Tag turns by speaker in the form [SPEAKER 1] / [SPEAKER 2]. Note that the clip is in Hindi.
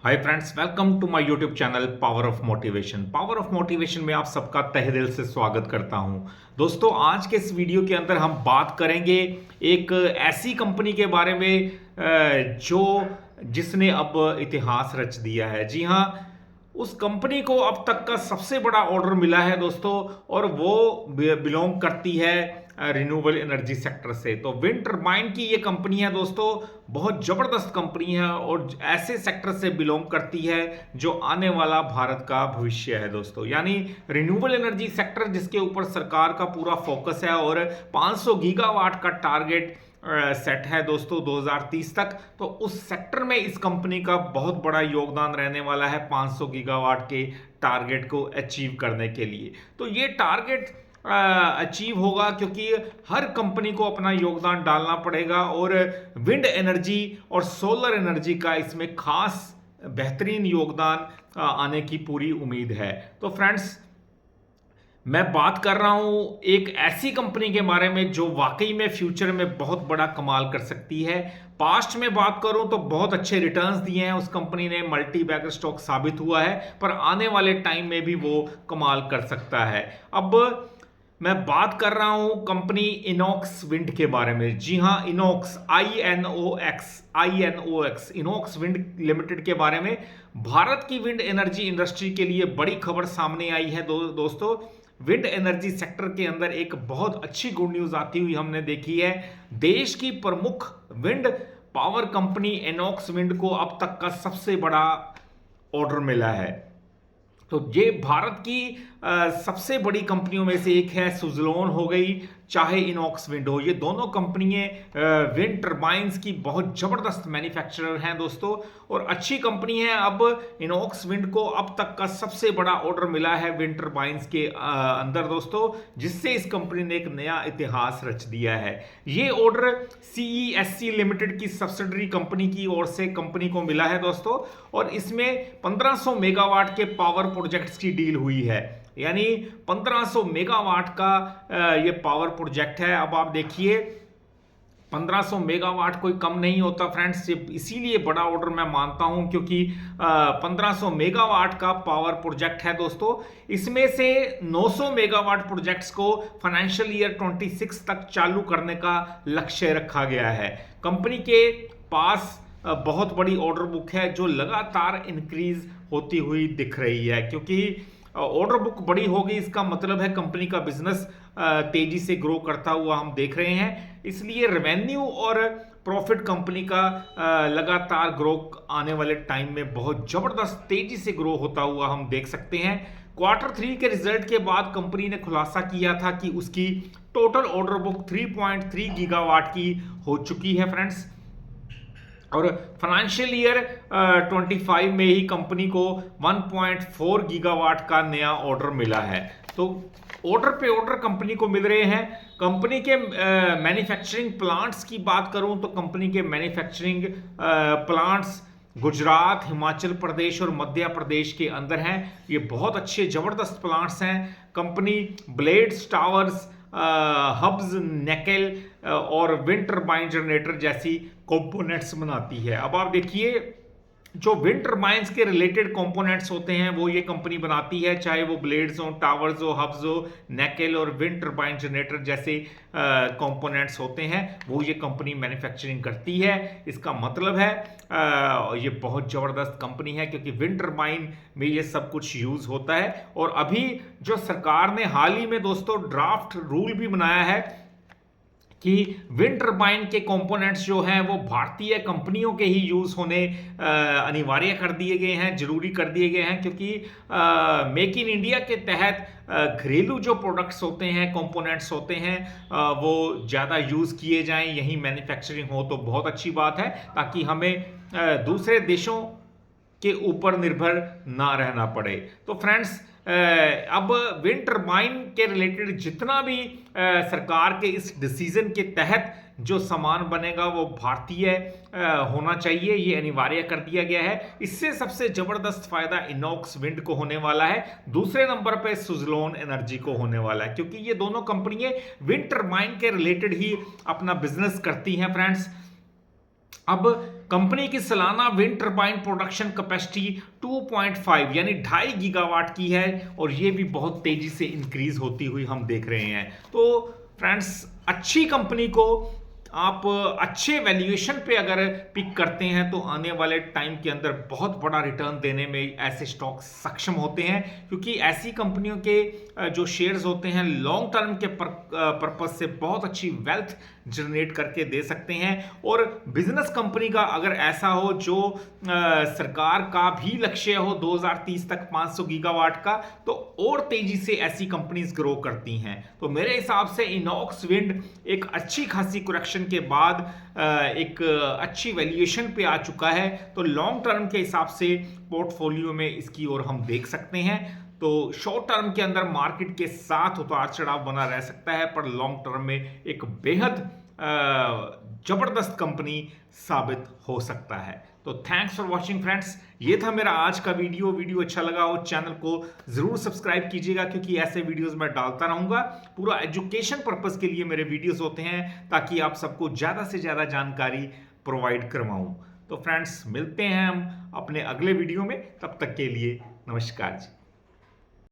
[SPEAKER 1] Hi friends, welcome to my YouTube channel power of motivation. Power of motivation में आप सबका तहे दिल से स्वागत करता हूं। दोस्तों, आज के इस वीडियो के अंदर हम बात करेंगे एक ऐसी कंपनी के बारे में जो जिसने अब इतिहास रच दिया है। जी हाँ, उस कंपनी को अब तक का सबसे बड़ा ऑर्डर मिला है दोस्तों, और वो बिलोंग करती है रिन्यूएबल एनर्जी सेक्टर से। तो विंड टर्बाइन की ये कंपनी है दोस्तों, बहुत जबरदस्त कंपनी है और ऐसे सेक्टर से बिलोंग करती है जो आने वाला भारत का भविष्य है दोस्तों। यानी रिन्यूएबल एनर्जी सेक्टर जिसके ऊपर सरकार का पूरा फोकस है और 500 गीगावाट का टारगेट सेट है दोस्तों 2030 तक। तो उस सेक्टर में इस कंपनी का बहुत बड़ा योगदान रहने वाला है 500 गीगावाट के टारगेट को अचीव करने के लिए। तो ये टारगेट अचीव होगा क्योंकि हर कंपनी को अपना योगदान डालना पड़ेगा और विंड एनर्जी और सोलर एनर्जी का इसमें खास बेहतरीन योगदान आने की पूरी उम्मीद है। तो फ्रेंड्स, मैं बात कर रहा हूं एक ऐसी कंपनी के बारे में जो वाकई में फ्यूचर में बहुत बड़ा कमाल कर सकती है। पास्ट में बात करूं तो बहुत अच्छे रिटर्न्स दिए हैं उस कंपनी ने, मल्टी बैगर स्टॉक साबित हुआ है, पर आने वाले टाइम में भी वो कमाल कर सकता है। अब मैं बात कर रहा हूं कंपनी इनॉक्स विंड के बारे में। जी हां, Inox INOX Inox wind limited के बारे में। भारत की विंड एनर्जी इंडस्ट्री के लिए बड़ी खबर सामने आई है दोस्तों। विंड एनर्जी सेक्टर के अंदर एक बहुत अच्छी गुड न्यूज आती हुई हमने देखी है। देश की प्रमुख wind power company Inox wind को अब तक का सबसे बड़ा ऑर्डर मिला है। तो ये भारत की सबसे बड़ी कंपनियों में से एक है। सुजलोन हो गई, चाहे इनॉक्स विंड हो, ये दोनों कंपनियां विंड टर्बाइंस की बहुत जबरदस्त मैन्युफैक्चरर हैं दोस्तों, और अच्छी कंपनी है। अब इनॉक्स विंड को अब तक का सबसे बड़ा ऑर्डर मिला है विंड टर्बाइंस के अंदर दोस्तों, जिससे इस कंपनी ने एक नया इतिहास रच दिया है। ये ऑर्डर CESC लिमिटेड की सब्सिडरी कंपनी की ओर से कंपनी को मिला है दोस्तों, और इसमें 1500 मेगावाट के पावर प्रोजेक्ट्स की डील हुई है। यानी 1500 मेगावाट का ये पावर प्रोजेक्ट है। अब आप देखिए, 1500 मेगावाट कोई कम नहीं होता फ्रेंड्स, इसीलिए बड़ा ऑर्डर मैं मानता हूं, क्योंकि 1500 मेगावाट का पावर प्रोजेक्ट है दोस्तों। इसमें से 900 मेगावाट प्रोजेक्ट्स को फाइनेंशियल ईयर 26 तक चालू करने का लक्ष्य रखा गया है। कंपनी के पास बहुत बड़ी ऑर्डर बुक है जो लगातार इंक्रीज होती हुई दिख रही है। क्योंकि ऑर्डर बुक बड़ी होगी, इसका मतलब है कंपनी का बिजनेस तेजी से ग्रो करता हुआ हम देख रहे हैं। इसलिए रेवेन्यू और प्रॉफिट कंपनी का लगातार ग्रो आने वाले टाइम में बहुत जबरदस्त तेजी से ग्रो होता हुआ हम देख सकते हैं। Q3 के रिजल्ट के बाद कंपनी ने खुलासा किया था कि उसकी टोटल ऑर्डर बुक 3.3 गीगावाट की हो चुकी है फ्रेंड्स, और फाइनेंशियल ईयर 25 में ही कंपनी को 1.4 गीगावाट का नया ऑर्डर मिला है। तो ऑर्डर पे ऑर्डर कंपनी को मिल रहे हैं। कंपनी के मैन्युफैक्चरिंग प्लांट्स की बात करूं तो कंपनी के मैन्युफैक्चरिंग प्लांट्स गुजरात, हिमाचल प्रदेश और मध्य प्रदेश के अंदर हैं। ये बहुत अच्छे जबरदस्त प्लांट्स हैं। कंपनी ब्लेड्स, टावर्स, हब्स, नेकेल और विंड टर्बाइन जनरेटर जैसी कंपोनेंट्स बनाती है। अब आप देखिए, जो विंड टर्बाइंस के रिलेटेड कंपोनेंट्स होते हैं वो ये कंपनी बनाती है, चाहे वो ब्लेड्स हो, टावर्स हो, हब्स हो, नेकेल और विंड टर्बाइन जनरेटर जैसे कंपोनेंट्स होते हैं, वो ये कंपनी मैन्युफैक्चरिंग करती है। इसका मतलब है ये बहुत ज़बरदस्त कंपनी है, क्योंकि विंड टर्बाइन में ये सब कुछ यूज़ होता है। और अभी जो सरकार ने हाल ही में दोस्तों ड्राफ्ट रूल भी बनाया है कि विंड टर्बाइन के कंपोनेंट्स जो हैं वो भारतीय कंपनियों के ही यूज़ होने अनिवार्य कर दिए गए हैं, जरूरी कर दिए गए हैं। क्योंकि मेक इन इंडिया के तहत घरेलू जो प्रोडक्ट्स होते हैं, कंपोनेंट्स होते हैं, वो ज़्यादा यूज़ किए जाएं, यहीं मैन्युफैक्चरिंग हो तो बहुत अच्छी बात है, ताकि हमें दूसरे देशों के ऊपर निर्भर ना रहना पड़े। तो फ्रेंड्स, अब विंड टर्बाइन के रिलेटेड जितना भी सरकार के इस डिसीजन के तहत जो सामान बनेगा वो भारतीय होना चाहिए, ये अनिवार्य कर दिया गया है। इससे सबसे जबरदस्त फायदा इनॉक्स विंड को होने वाला है। दूसरे नंबर पे सुजलोन एनर्जी को होने वाला है, क्योंकि ये दोनों कंपनियां विंड टर्बाइन के रिलेटेड ही अपना बिजनेस करती हैं फ्रेंड्स। अब कंपनी की सालाना विंड टरबाइन प्रोडक्शन कैपेसिटी 2.5 यानी 2.5 गीगावाट की है और ये भी बहुत तेजी से इंक्रीज होती हुई हम देख रहे हैं। तो फ्रेंड्स, अच्छी कंपनी को आप अच्छे वैल्यूएशन पे अगर पिक करते हैं तो आने वाले टाइम के अंदर बहुत बड़ा रिटर्न देने में ऐसे स्टॉक सक्षम होते हैं, क्योंकि ऐसी कंपनियों के जो शेयर्स होते हैं लॉन्ग टर्म के पर्पज से बहुत अच्छी वेल्थ जनरेट करके दे सकते हैं। और बिजनेस कंपनी का अगर ऐसा हो जो सरकार का भी लक्ष्य हो 2030 तक 500 गीगावाट का, तो और तेजी से ऐसी कंपनीज ग्रो करती हैं। तो मेरे हिसाब से इनॉक्स विंड एक अच्छी खासी करेक्शन के बाद एक अच्छी वैल्यूएशन पे आ चुका है। तो लॉन्ग टर्म के हिसाब से पोर्टफोलियो में इसकी ओर हम देख सकते हैं। तो शॉर्ट टर्म के अंदर मार्केट के साथ उतार चढ़ाव बना रह सकता है, पर लॉन्ग टर्म में एक बेहद जबरदस्त कंपनी साबित हो सकता है। तो थैंक्स फॉर वॉचिंग फ्रेंड्स, ये था मेरा आज का वीडियो अच्छा लगा हो चैनल को जरूर सब्सक्राइब कीजिएगा, क्योंकि ऐसे वीडियोस मैं डालता रहूंगा। पूरा एजुकेशन पर्पस के लिए मेरे वीडियोस होते हैं, ताकि आप सबको ज्यादा से ज्यादा जानकारी प्रोवाइड करवाऊं। तो फ्रेंड्स, मिलते हैं हम अपने अगले वीडियो में, तब तक के लिए नमस्कार जी।